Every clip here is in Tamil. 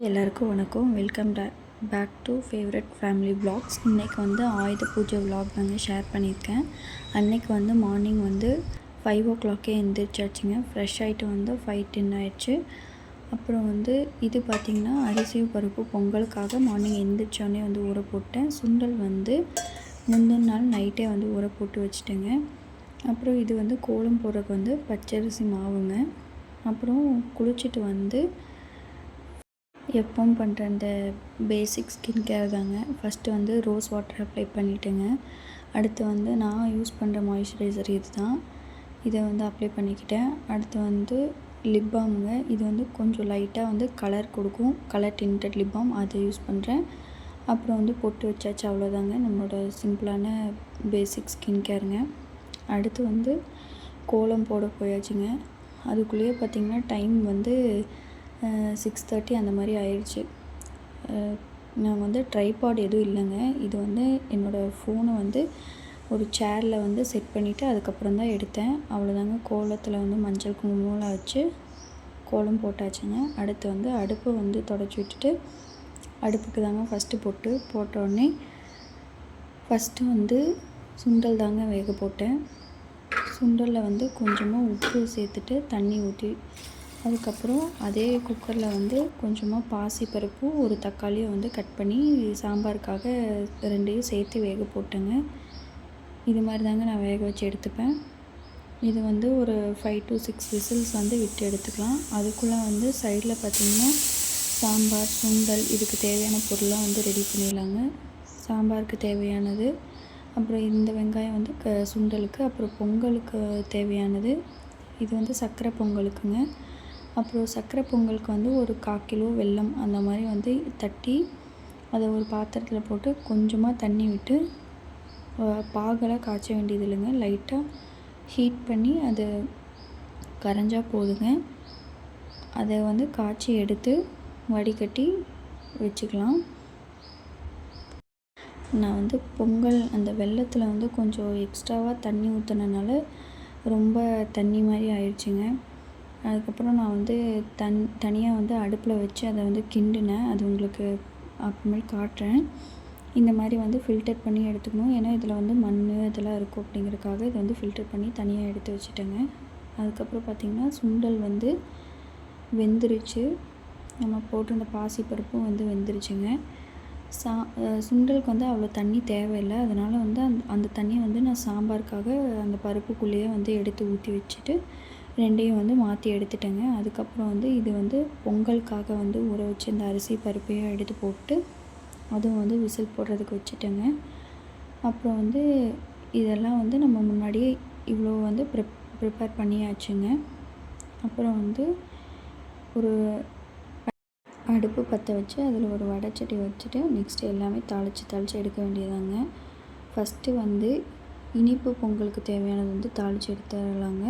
எல்லாருக்கும் வணக்கம். Welcome back to favourite family vlogs. இன்றைக்கி வந்து ஆயுத பூஜை vlog தாங்க ஷேர் பண்ணியிருக்கேன். அன்றைக்கி வந்து மார்னிங் வந்து 5 o'clock எழுந்திரிச்சாச்சுங்க. ஃப்ரெஷ் ஆகிட்டு வந்து 5:10 ஆயிடுச்சு. அப்புறம் வந்து இது பார்த்திங்கன்னா அரிசியும் பருப்பு பொங்கலுக்காக மார்னிங் எழுந்திரிச்சோடனே வந்து ஊற போட்டேன். சுண்டல் வந்து முந்தின நாள் நைட்டே வந்து ஊற போட்டு வச்சுட்டேங்க. அப்புறம் இது வந்து கோலம் போடுறதுக்கு வந்து பச்சரிசி மாவுங்க. அப்புறம் குளிச்சுட்டு வந்து எப்பவும் பண்ணுற அந்த பேசிக் ஸ்கின் கேர் தாங்க. ஃபஸ்ட்டு வந்து ரோஸ் வாட்டர் அப்ளை பண்ணிவிட்டுங்க. அடுத்து வந்து நான் யூஸ் பண்ணுற மாய்ஸ்சரைசர் இது தான். இதை வந்து அப்ளை பண்ணிக்கிட்டேன். அடுத்து வந்து லிப் பாமுங்க. இது வந்து கொஞ்சம் லைட்டாக வந்து கலர் கொடுக்கும். கலர் டின்டட் லிப் பாம் அதை யூஸ் பண்ணுறேன். அப்புறம் வந்து பொட்டு வச்சாச்சு. அவ்வளோதாங்க நம்மளோட சிம்பிளான பேசிக் ஸ்கின் கேருங்க. அடுத்து வந்து கோலம் போட போயாச்சுங்க. அதுக்குள்ளேயே பார்த்திங்கன்னா டைம் வந்து 6:30 அந்த மாதிரி ஆயிடுச்சு. நான் வந்து ட்ரைபாட் எதுவும் இல்லைங்க. இது வந்து என்னோடய ஃபோனை வந்து ஒரு சேரில் வந்து செட் பண்ணிவிட்டு அதுக்கப்புறம் தான் எடுத்தேன். அவ்வளோதாங்க. கோலத்தில் வந்து மஞ்சள் குங்குமம்லாம் வச்சு கோலம் போட்டாச்சுங்க. அடுத்து வந்து அடுப்பை வந்து தொடச்சி விட்டுட்டு அடுப்புக்கு தாங்க ஃபஸ்ட்டு போட்டோடனே ஃபஸ்ட்டு வந்து சுண்டல் தாங்க வேக போட்டேன். சுண்டலில் வந்து கொஞ்சமாக உப்பு சேர்த்துட்டு தண்ணி ஊற்றி அதுக்கப்புறம் அதே குக்கரில் வந்து கொஞ்சமாக பாசிப்பருப்பு ஒரு தக்காளியை வந்து கட் பண்ணி சாம்பாருக்காக 2ஐயும் சேர்த்து வேக போட்டேங்க. இது மாதிரி தாங்க நான் வேக வச்சு எடுத்துப்பேன். இது வந்து ஒரு 5 to 6 விசில்ஸ் வந்து விட்டு எடுத்துக்கலாம். அதுக்குள்ளே வந்து சைடில் பார்த்திங்கன்னா சாம்பார் சுண்டல் இதுக்கு தேவையான பொருளாக வந்து ரெடி பண்ணிடலாங்க. சாம்பாருக்கு தேவையானது, அப்புறம் இந்த வெங்காயம் வந்து சுண்டலுக்கு, அப்புறம் பொங்கலுக்கு தேவையானது. இது வந்து சர்க்கரை பொங்கலுக்குங்க. அப்புறம் சர்க்கரை பொங்கலுக்கு வந்து ஒரு 1/4 கிலோ வெல்லம் அந்த மாதிரி வந்து தட்டி அதை ஒரு பாத்திரத்தில் போட்டு கொஞ்சமாக தண்ணி விட்டு பாகெல்லாம் காய்ச்ச வேண்டியது இல்லைங்க. லைட்டாக ஹீட் பண்ணி அது கரைஞ்சால் போதுங்க. அதை வந்து காய்ச்சி எடுத்து வடிகட்டி வச்சுக்கலாம். நான் வந்து பொங்கல் அந்த வெல்லத்தில் வந்து கொஞ்சம் எக்ஸ்ட்ராவாக தண்ணி ஊற்றினனால ரொம்ப தண்ணி மாதிரி ஆயிடுச்சுங்க. அதுக்கப்புறம் நான் வந்து தனியாக வந்து அடுப்பில் வச்சு அதை வந்து கிண்டினேன். அது உங்களுக்கு அப்புறமேல் காட்டுறேன். இந்த மாதிரி வந்து ஃபில்டர் பண்ணி எடுத்துக்கணும். ஏன்னா இதில் வந்து மண் இதெல்லாம் இருக்கும் அப்படிங்கிறதுக்காக இதை வந்து ஃபில்டர் பண்ணி தனியாக எடுத்து வச்சுட்டேங்க. அதுக்கப்புறம் பார்த்திங்கன்னா சுண்டல் வந்து வெந்துருச்சு. நம்ம போட்டிருந்த பாசிப்பருப்பும் வந்து வெந்துருச்சுங்க. சுண்டலுக்கு வந்து அவ்வளோ தண்ணி தேவையில்லை. அதனால் வந்து அந்த தண்ணியை வந்து நான் சாம்பாருக்காக அந்த பருப்புக்குள்ளேயே வந்து எடுத்து ஊற்றி வச்சுட்டு 2ஐயும் வந்து மாற்றி எடுத்துட்டேங்க. அதுக்கப்புறம் வந்து இது வந்து பொங்கலுக்காக வந்து ஊற வச்சு இந்த அரிசி பருப்பையும் எடுத்து போட்டு அதுவும் வந்து விசில் போடுறதுக்கு வச்சுட்டேங்க. அப்புறம் வந்து இதெல்லாம் வந்து நம்ம முன்னாடியே இவ்வளோ வந்து ப்ரிப்பேர் பண்ணியாச்சுங்க. அப்புறம் வந்து ஒரு அடுப்பு பற்ற வச்சு அதில் ஒரு வடைச்சட்டி வச்சுட்டு நெக்ஸ்ட்டு எல்லாமே தாளித்து எடுக்க வேண்டியதாங்க. ஃபஸ்ட்டு வந்து இனிப்பு பொங்கலுக்கு தேவையானது வந்து தாளித்து எடுத்துடலாங்க.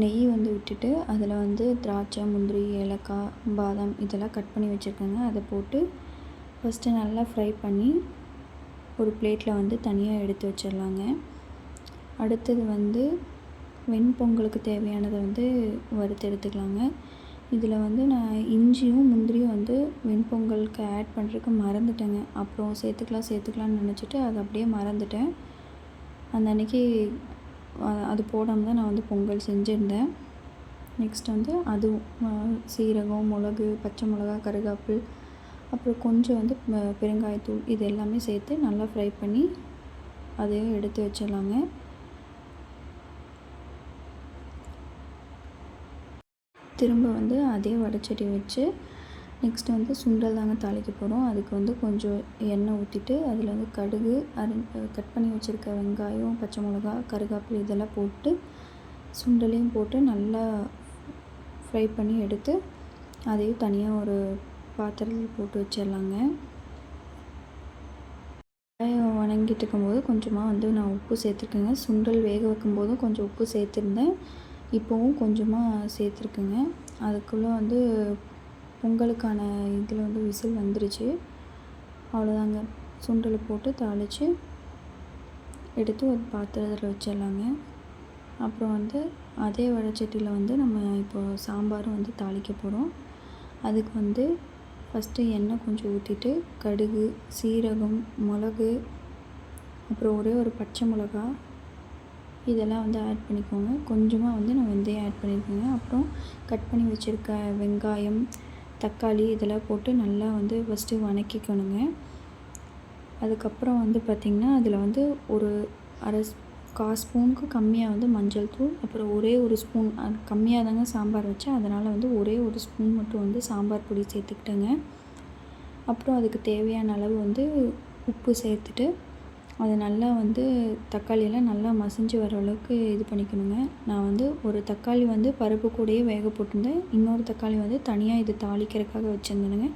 நெய் வந்து விட்டுட்டு அதில் வந்து திராட்சை முந்திரி ஏலக்காய் பாதாம் இதெல்லாம் கட் பண்ணி வச்சுருக்கேங்க. அதை போட்டு ஃபஸ்ட்டு நல்லா ஃப்ரை பண்ணி ஒரு பிளேட்டில் வந்து தனியாக எடுத்து வச்சிடலாங்க. அடுத்தது வந்து வெண்பொங்கலுக்கு தேவையானதை வந்து வறுத்து எடுத்துக்கலாங்க. இதில் வந்து நான் இஞ்சியும் முந்திரியும் வந்து வெண்பொங்கலுக்கு ஆட் பண்ணுறதுக்கு மறந்துட்டேங்க. அப்புறம் சேர்த்துக்கலாம்னு நினச்சிட்டு அதை அப்படியே மறந்துட்டேன். அந்த அன்றைக்கி அது போடாமல் தான் நான் வந்து பொங்கல் செஞ்சுருந்தேன். நெக்ஸ்ட் வந்து அதுவும் சீரகம் மிளகு பச்சை மிளகா கருவேப்பிலை அப்புறம் கொஞ்சம் வந்து பெருங்காயத்தூள் இது எல்லாமே சேர்த்து நல்லா ஃப்ரை பண்ணி அதையும் எடுத்து வச்சிடலாங்க. திரும்ப வந்து அதே வடைச்சட்டி வச்சு நெக்ஸ்ட்டு வந்து சுண்டல் தாங்க தாளிக்க போகிறோம். அதுக்கு வந்து கொஞ்சம் எண்ணெய் ஊற்றிட்டு அதில் வந்து கடுகு கட் பண்ணி வச்சுருக்க வெங்காயம் பச்சை மிளகா கருவேப்பிலை இதெல்லாம் போட்டு சுண்டலையும் போட்டு நல்லா ஃப்ரை பண்ணி எடுத்து அதையும் தனியாக ஒரு பாத்திரத்தில் போட்டு வச்சிடலாங்க. வெங்காயம் வணங்கிட்டு இருக்கும்போது கொஞ்சமாக வந்து நான் உப்பு சேர்த்துருக்கேங்க. சுண்டல் வேக வைக்கும்போதும் கொஞ்சம் உப்பு சேர்த்துருந்தேன். இப்போவும் கொஞ்சமாக சேர்த்துருக்குங்க. அதுக்குள்ளே வந்து பொங்கலுக்கான இதில் வந்து விசில் வந்துருச்சு. அவ்வளோதாங்க. சுண்டலை போட்டு தாளித்து எடுத்து ஒரு பாத்திரத்தில் வச்சிடலாங்க. அப்புறம் வந்து அதே வடைச்சட்டியில் வந்து நம்ம இப்போ சாம்பாரும் வந்து தாளிக்க போகிறோம். அதுக்கு வந்து ஃபஸ்ட்டு எண்ணெய் கொஞ்சம் ஊற்றிட்டு கடுகு, சீரகம், மிளகு, அப்புறம் ஒரே ஒரு பச்சை மிளகா இதெல்லாம் வந்து ஆட் பண்ணிக்கோங்க. கொஞ்சமாக வந்து நான் வெந்தயம் ஆட் பண்ணியிருக்கேங்க. அப்புறம் கட் பண்ணி வச்சுருக்க வெங்காயம், தக்காளி இதெல்லாம் போட்டு நல்லா வந்து ஃபஸ்ட்டு வதக்கிக்கணுங்க. அதுக்கப்புறம் வந்து பார்த்திங்கன்னா அதில் வந்து ஒரு கால் ஸ்பூனுக்கு கம்மியாக வந்து மஞ்சள் தூள், அப்புறம் ஒரே ஒரு ஸ்பூன் கம்மியாக தாங்க சாம்பார் வச்சேன், அதனால் வந்து ஒரே ஒரு ஸ்பூன் மட்டும் வந்து சாம்பார் பொடி சேர்த்துக்கிட்டேங்க. அப்புறம் அதுக்கு தேவையான அளவு வந்து உப்பு சேர்த்துட்டு அது நல்லா வந்து தக்காளியெல்லாம் நல்லா மசிஞ்சு வர அளவுக்கு இது பண்ணிக்கணுங்க. நான் வந்து ஒரு தக்காளி வந்து பருப்பு கூடயே வேக போட்டிருந்தேன், இன்னொரு தக்காளி வந்து தனியாக இது தாளிக்கிறதுக்காக வச்சுருந்தேனுங்க.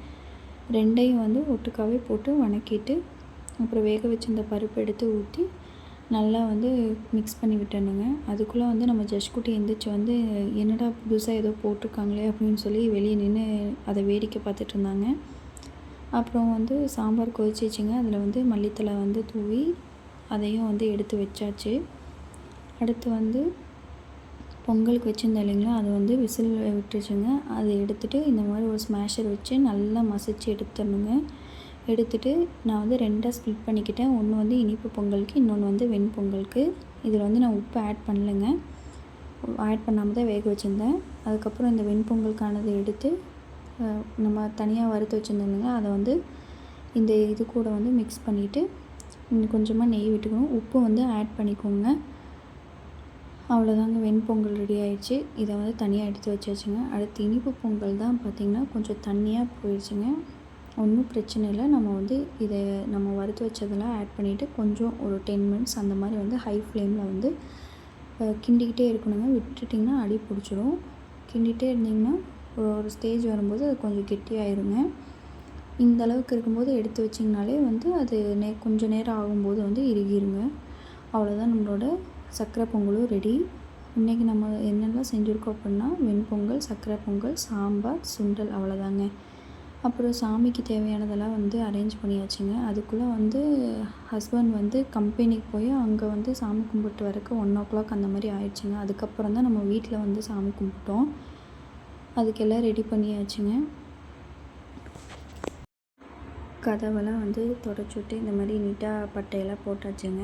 ரெண்டையும் வந்து ஒட்டுக்காவே போட்டு வதக்கிட்டு அப்புறம் வேக வச்சிருந்த பருப்பு எடுத்து ஊற்றி நல்லா வந்து மிக்ஸ் பண்ணி விட்டணுங்க. அதுக்குள்ளே வந்து நம்ம ஜஷ்குட்டி எந்திரிச்சு வந்து என்னடா புதுசாக ஏதோ போட்டிருக்காங்களே அப்படின்னு சொல்லி வெளியே நின்று அதை வேடிக்கை பார்த்துட்டு இருந்தாங்க. அப்புறம் வந்து சாம்பார் கொதிச்சிச்சுங்க. அதில் வந்து மல்லித்தழை வந்து தூவி அதையும் வந்து எடுத்து வச்சாச்சு. அடுத்து வந்து பொங்கலுக்கு வச்சுருந்தேன் இல்லைங்களா, அது வந்து விசில் விட்டுருச்சுங்க. அதை எடுத்துகிட்டு இந்த மாதிரி ஒரு ஸ்மேஷர் வச்சு நல்லா மசிச்சு எடுத்துடணுங்க. எடுத்துகிட்டு நான் வந்து 2ஆக ஸ்ப்ளிட் பண்ணிக்கிட்டேன். ஒன்று வந்து இனிப்பு பொங்கலுக்கு, இன்னொன்று வந்து வெண்பொங்கலுக்கு. இதில் வந்து நான் உப்பு ஆட் பண்ணலைங்க, ஆட் பண்ணாமல் தான் வேக வச்சுருந்தேன். அதுக்கப்புறம் இந்த வெண்பொங்கலுக்கானதை எடுத்து நம்ம தனியாக வறுத்து வச்சுருந்தோங்க, அதை வந்து இந்த இது கூட வந்து மிக்ஸ் பண்ணிவிட்டு கொஞ்சமாக நெய் விட்டுக்கணும். உப்பு வந்து ஆட் பண்ணிக்கோங்க. அவ்வளோதாங்க, வெண்பொங்கல் ரெடி ஆகிடுச்சு. இதை வந்து தனியாக எடுத்து வச்சாச்சுங்க. அடுத்து இனிப்பு பொங்கல் தான் பார்த்திங்கன்னா கொஞ்சம் தண்ணியாக போயிடுச்சுங்க. ஒன்றும் பிரச்சனை இல்லை. நம்ம வந்து இதை நம்ம வறுத்து வச்சதெல்லாம் ஆட் பண்ணிவிட்டு கொஞ்சம் ஒரு 10 மினிட்ஸ் அந்த மாதிரி வந்து ஹை ஃப்ளேமில் வந்து கிண்டிக்கிட்டே இருக்கணுங்க. விட்டுட்டிங்கன்னா அடி பிடிச்சிடும். கிண்டிகிட்டே இருந்திங்கன்னா ஒரு ஸ்டேஜ் வரும்போது அது கொஞ்சம் கெட்டியாயிருங்க. இந்த அளவுக்கு இருக்கும்போது எடுத்து வச்சிங்கனாலே வந்து அது கொஞ்சம் நேரம் ஆகும்போது வந்து இறுகிருங்க. அவ்வளோதான், நம்மளோட சர்க்கரை பொங்கலும் ரெடி. இன்றைக்கி நம்ம என்னெல்லாம் செஞ்சுருக்கோம் அப்படின்னா வெண்பொங்கல், சர்க்கரை பொங்கல், சாம்பார், சுண்டல், அவ்வளோதாங்க. அப்புறம் சாமிக்கு தேவையானதெல்லாம் வந்து அரேஞ்ச் பண்ணியாச்சுங்க. அதுக்குள்ளே வந்து ஹஸ்பண்ட் வந்து கம்பெனிக்கு போய் அங்கே வந்து சாமி கும்பிட்டு வரக்கு 1:00 அந்த மாதிரி ஆயிடுச்சுங்க. அதுக்கப்புறம் தான் நம்ம வீட்டில் வந்து சாமி கும்பிட்டோம். அதுக்கெல்லாம் ரெடி பண்ணியாச்சுங்க. கதவெல்லாம் வந்து தொடச்சி விட்டு இந்த மாதிரி நீட்டாக பட்டையெல்லாம் போட்டாச்சுங்க.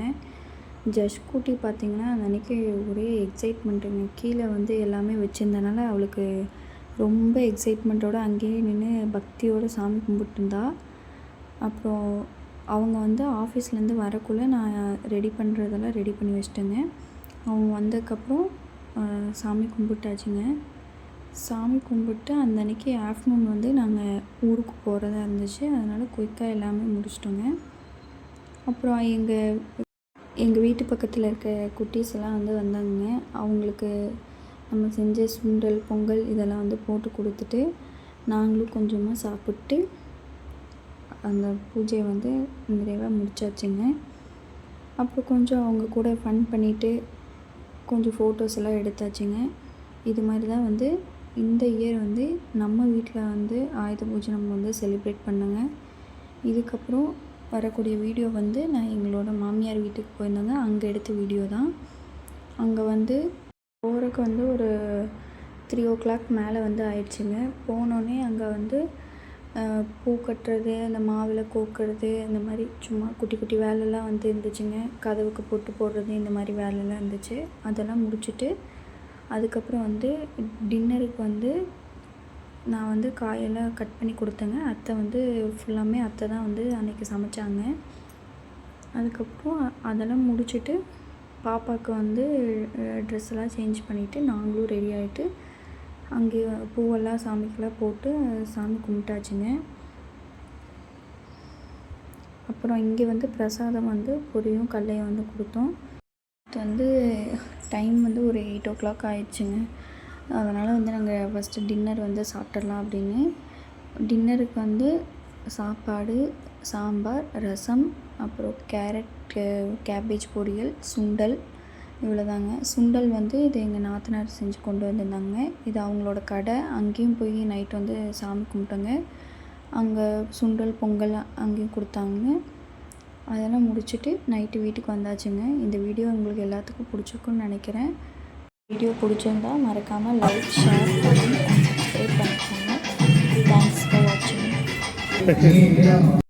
ஜஷ்குட்டி பார்த்திங்கன்னா அந்த அன்றைக்கி ஒரே எக்ஸைட்மெண்ட்டுங்க. கீழே வந்து எல்லாமே வச்சுருந்தனால அவளுக்கு ரொம்ப எக்ஸைட்மெண்ட்டோடு அங்கேயே நின்று பக்தியோடு சாமி கும்பிட்டுருந்தா. அப்புறம் அவங்க வந்து ஆஃபீஸ்லேருந்து வரக்குள்ளே நான் ரெடி பண்ணுறதெல்லாம் ரெடி பண்ணி வச்சிட்டேங்க. அவங்க வந்ததுக்கப்புறம் சாமி கும்பிட்டாச்சுங்க. சாமி கும்பிட்டு அந்த அன்றைக்கி ஆஃப்டர்நூன் வந்து நாங்கள் ஊருக்கு போகிறதா இருந்துச்சு, அதனால் குயிக்காக எல்லாமே முடிச்சிட்டோங்க. அப்புறம் எங்கள் வீட்டு பக்கத்தில் இருக்க குட்டீஸ் எல்லாம் வந்து வந்தாங்க. அவங்களுக்கு நம்ம செஞ்ச சுண்டல், பொங்கல் இதெல்லாம் வந்து போட்டு கொடுத்துட்டு நாங்களும் கொஞ்சமாக சாப்பிட்டு அந்த பூஜையை வந்து நிறைவாக முடிச்சாச்சுங்க. அப்புறம் கொஞ்சம் அவங்க கூட ஃபன் பண்ணிவிட்டு கொஞ்சம் ஃபோட்டோஸ் எல்லாம் எடுத்தாச்சுங்க. இது மாதிரி தான் வந்து இந்த இயர் வந்து நம்ம வீட்டில் வந்து ஆயுத பூஜை நம்ம வந்து செலிப்ரேட் பண்ணுங்க. இதுக்கப்புறம் வரக்கூடிய வீடியோ வந்து நான் எங்களோட மாமியார் வீட்டுக்கு போயிருந்தாங்க, அங்கே எடுத்த வீடியோ தான். அங்கே வந்து போகிறக்கு வந்து ஒரு 3:00 மேலே வந்து ஆயிடுச்சுங்க. போனோடனே அங்கே வந்து பூ கட்டுறது, அந்த மாவில் கோக்கிறது, இந்த மாதிரி சும்மா குட்டி குட்டி வேலைலாம் வந்து இருந்துச்சுங்க. கதவுக்கு பொட்டு போடுறது, இந்த மாதிரி வேலைலாம் இருந்துச்சு. அதெல்லாம் முடிச்சுட்டு அதுக்கப்புறம் வந்து டின்னருக்கு வந்து நான் வந்து காயெல்லாம் கட் பண்ணி கொடுத்தேங்க. அத்தை வந்து ஃபுல்லாமே அத்தை தான் வந்து அன்றைக்கி சமைச்சாங்க. அதுக்கப்புறம் அதெல்லாம் முடிச்சுட்டு பாப்பாவுக்கு வந்து ட்ரெஸ்ஸெல்லாம் சேஞ்ச் பண்ணிவிட்டு நாங்களும் ரெடி ஆகிட்டு அங்கே பூவெல்லாம் சாமிக்கெல்லாம் போட்டு சாமி கும்பிட்டாச்சுங்க. அப்புறம் இங்கே வந்து பிரசாதம் வந்து பொரியும் கடலையும் வந்து கொடுத்தோம். இது வந்து டைம் வந்து ஒரு 8:00 ஆயிடுச்சுங்க. அதனால் வந்து நாங்கள் ஃபஸ்ட்டு டின்னர் வந்து சாப்பிட்றலாம் அப்படின்னு. டின்னருக்கு வந்து சாப்பாடு, சாம்பார், ரசம், அப்புறம் கேபேஜ் பொரியல், சுண்டல், இவ்வளோதாங்க. சுண்டல் வந்து இது எங்கள் நாத்தனார் செஞ்சு கொண்டு வந்திருந்தாங்க. இது அவங்களோட கடை. அங்கேயும் போய் நைட் வந்து சாமி கும்பிட்டோங்க. அங்கே சுண்டல், பொங்கல் அங்கேயும் கொடுத்தாங்க. அதெல்லாம் முடிச்சுட்டு நைட்டு வீட்டுக்கு வந்தாச்சுங்க. இந்த வீடியோ உங்களுக்கு எல்லாத்துக்கும் பிடிச்சிருக்குன்னு நினைக்கிறேன். வீடியோ பிடிச்சிருந்தா மறக்காமல் லைக், ஷேர் பண்ணி அண்ட் சப்ஸ்கிரைப் பண்ணிக்கோங்க. தேங்க்ஸ் ஃபார் வாட்சிங்.